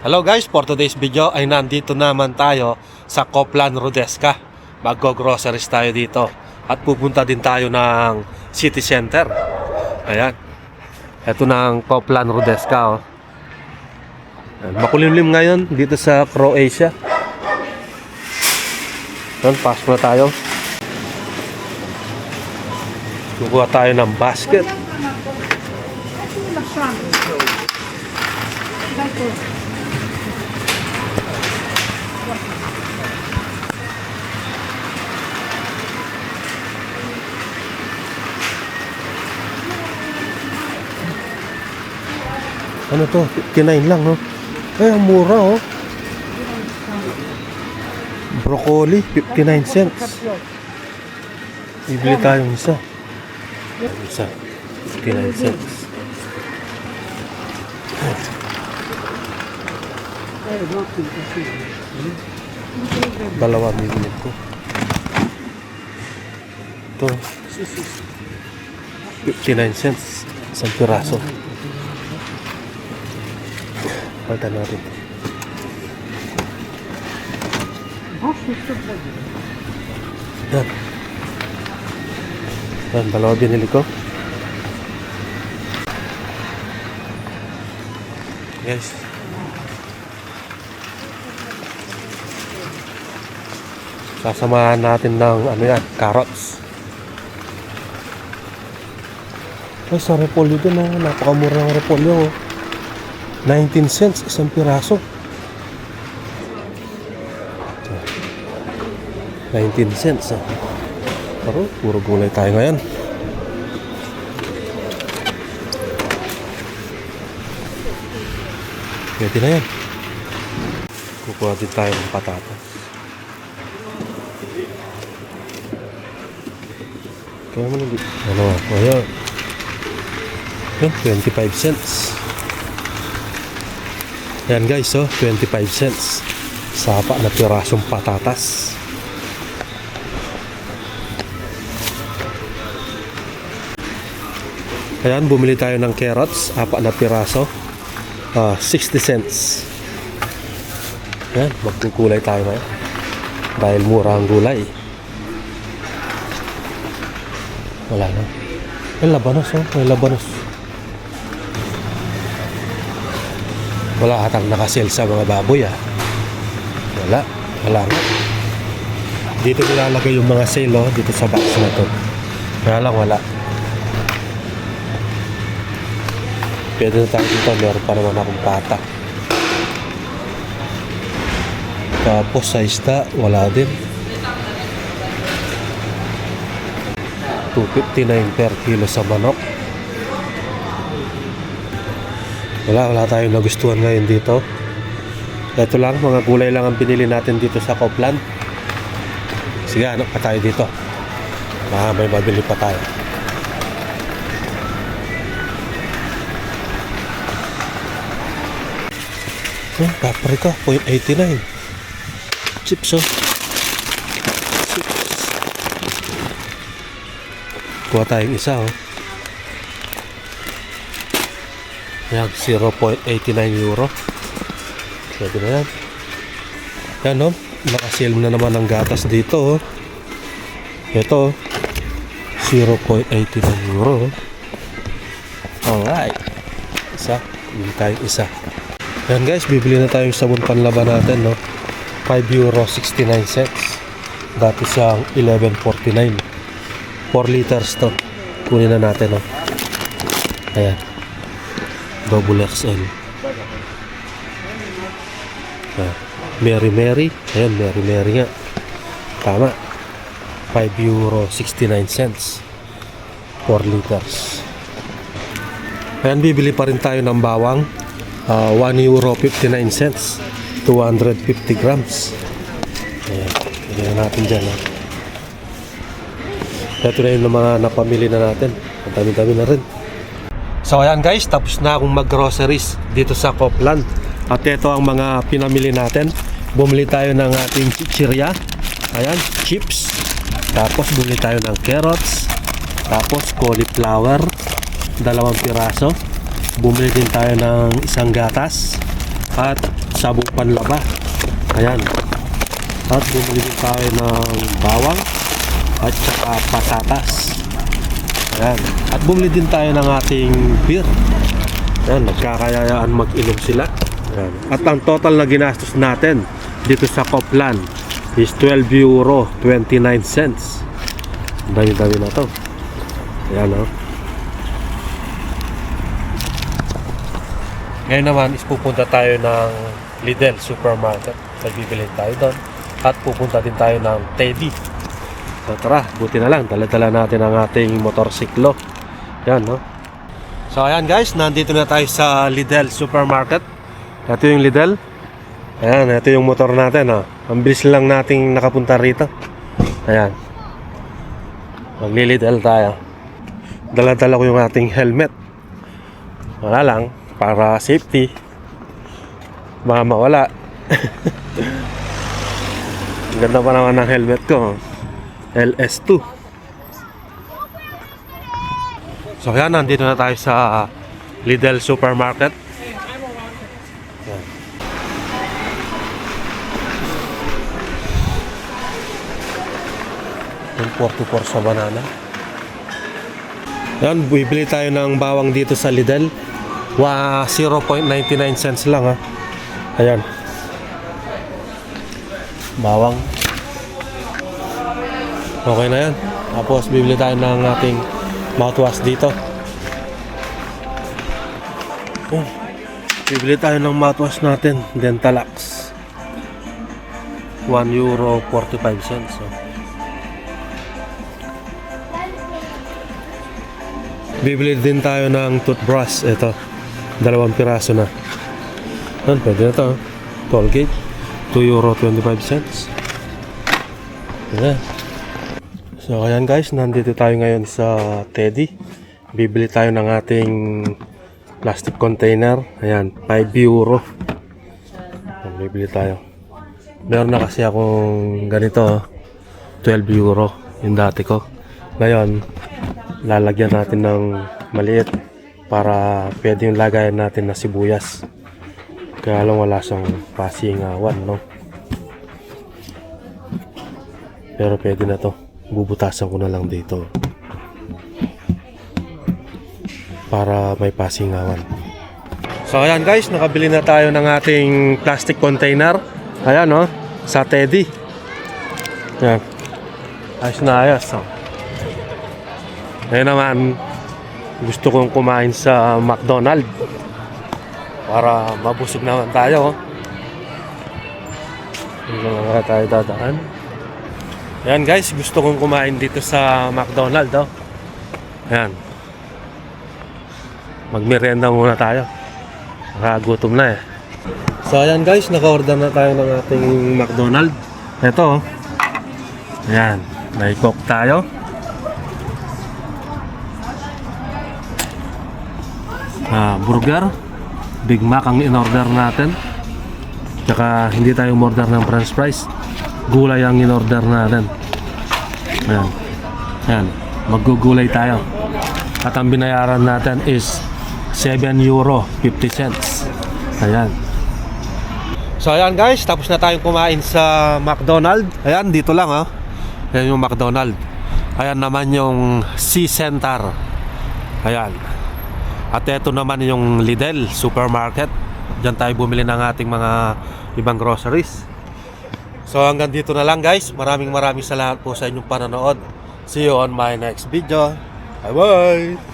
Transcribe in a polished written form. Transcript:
Hello guys, for today's video ay nandito naman tayo sa Coplan Rodesca. Mag-groceries tayo dito at pupunta din tayo ng city center. Ayan. Ito na ang Coplan Rodesca. Makulimlim ngayon dito sa Croatia. Ayan, pasok na tayo. Kukuha tayo ng basket. Ano to? 59 lang, no? Ay, ang mura, oh. Broccoli, 59 cents. Bibili tayong isa. Isa, 59 cents. Dalawa bibili ko. Ito, 59 cents. Isang piraso. Palitan natin. Yan. Yan, dalawa binili ko. Guys. Sasamahan natin ng ano yan, carrots. Ay, sa repolyo din, oh. Napakamura ng repolyo, oh. 19 cents isang piraso. 19 cents, ah. Pero puro gulay tayo ngayon. Pwede na yan. Kukuha din tayo ng patatas. Kaya mo nandito. Ano ako? Ayan. 25 cents. Yan guys, oh, 25 cents. Sapa na pirasong patatas. Ayan, bumili tayo ng carrots, 4 na piraso. 60 cents. Ayan, magkukulay tayo ngayon. Dahil mura ang gulay. Wala na. May labanos, oh, may labanos. Wala atang nakasale sa mga baboy, ah. Wala nga. Dito nilalagay yung mga sale, oh, dito sa box na to. Kaya lang wala. Pwede na tayo dito, meron pa naman akong pata. Tapos sa isda, wala din. 259 per kilo sa manok. Wala tayong nagustuhan ngayon dito. Ito lang, mga gulay lang ang binili natin dito sa Coplan. Sige, ano pa tayo dito? May mabili pa tayo. Paprika, 0.89. Chips, oh. Kuha tayong isa, oh. Yan, 0.89 euro. Pwede na yan. Yan, no? Nakasale na naman ang gatas dito, oh. Ito, 0.89 euro. Alright. Isa. Bili tayong isa. Yan guys, bibili na tayong sabon panlaban natin, no? 5 euro 69 cents. Dati siyang 11.49. 4 liters to. Kunin na natin, no? Ayan. Double XL. Mary. Ayan, Mary nga. Tama. 5 euro 69 cents. 4 liters. Ayan, bibili pa rin tayo ng bawang. 1 euro 59 cents. 250 grams. Ayan. Bigyan natin dyan. Ito na yung mga napamili na natin. Ang dami-dami na rin. So ayan guys, tapos na akong mag-groceries dito sa Coplan. At ito ang mga pinamili natin. Bumili tayo ng ating chichirya. Ayan, chips. Tapos bumili tayo ng carrots. Tapos cauliflower. 2 piraso. Bumili din tayo ng isang gatas. At sabong panlaba. Ayan. At bumili din tayo ng bawang at saka patatas. Ayan. At bumili din tayo ng ating beer. Ayan, nagkakayayaan mag-inom sila. Ayan. At ang total na ginastos natin dito sa Copland is €12.29. Dami-dami na to. Ayan, o. Ngayon naman is pupunta tayo ng Lidl Supermarket. Nagbibili tayo doon. At pupunta din tayo ng Teddy. So tara, buti na lang. Dala-dala natin ang ating motorsiklo. Ayan, no? So ayan guys, nandito na tayo sa Lidl Supermarket. Ito yung Lidl. Ayan, ito yung motor natin, oh. Ang bilis lang nating nakapunta rito. Ayan. Magli-Lidl tayo. Dala-dala ko yung ating helmet. Wala lang, para safety. Baka mawala. Ang ganda pa naman ng helmet ko. LS2. So ayan, nandito na tayo sa Lidl Supermarket. Yung 44 sa banana. Ayan, bibili tayo ng bawang dito sa Lidl. 0.99 cents lang, ha. Ayan. Bawang. Okay na yan. Tapos bibili tayo ng ating mouthwash dito. Bibili tayo ng mouthwash natin, Dentalax. €1.45. So. Bibili din tayo ng toothbrush. Ito, 2 piraso na. Yan, pwede na ito. Colgate, €2.25. Ayan. So ayan guys, nandito tayo ngayon sa Teddy. Bibili tayo ng ating plastic container. Ayan, €5. Ayan, bibili tayo. Meron na kasi akong ganito, €12 yung dati ko. Ngayon, lalagyan natin ng maliit para pwede yung lagayan natin na sibuyas. Kaya lang wala siyang pasingawan, no? Pero pwede na to. Bubutasan ko na lang dito para may pasingawan. So ayan guys, nakabili na tayo ng ating plastic container. Ayan, no? Sa Teddy. Ayan. Ayos na ayos, no? Ngayon naman, gusto kong kumain sa McDonald's para mabusog naman tayo, oh. Hindi naman tayo dadaan. Ayan guys, gusto kong kumain dito sa McDonald's, oh. Ayan. Magmerienda muna tayo. Nakagutom na, eh. So ayan guys, naka-order na tayo ng ating McDonald's. Ito, oh. Ayan, may Coke tayo. Burger, Big Mac ang in-order natin. Tsaka hindi tayo umorder ng french fries. Gulay ang in-order natin. Ayan. Ayan, maggugulay tayo. At ang binayaran natin is €7.50. Ayan. So ayan guys, tapos na tayong kumain sa McDonald's. Ayan, dito lang, ha. Ayan yung McDonald's. Ayan naman yung C-Center. Ayan. At ito naman yung Lidl Supermarket. Diyan tayo bumili ng ating mga ibang groceries. So hanggang dito na lang guys. Maraming salamat po sa inyong panonood. See you on my next video. Bye bye.